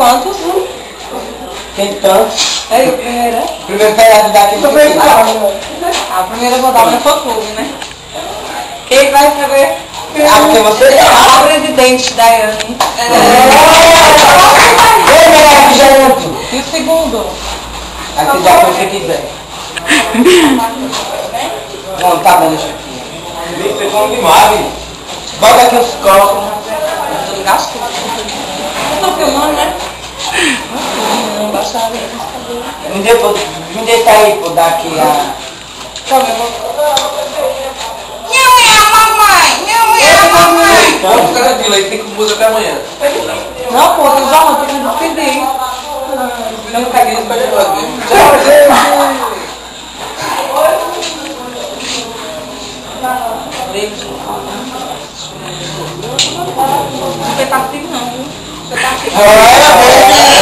Quantos? Tem tantos. É o primeiro? Primeiro feriado daqui do A primeira rodada no fã-clube, né? Quem vai escrever? Ah, porque você A presidente, Daiane. E o segundo? Aqui já foi que quiser. Não, tá bom, deixa aqui. Nem sei como demais, hein? Bota aqui os copos. Eu gasto. Estou filmando, né? Não baixaram. Me deixa aí por daqui a... Calma, eu vou... Não é a mamãe! Não é a mamãe! Então, cara de leite tem que música até amanhã. Não, pô, eu já ontem me despedi. Não peguei isso pra levar. Não tem partido não, viu? Você tá aqui.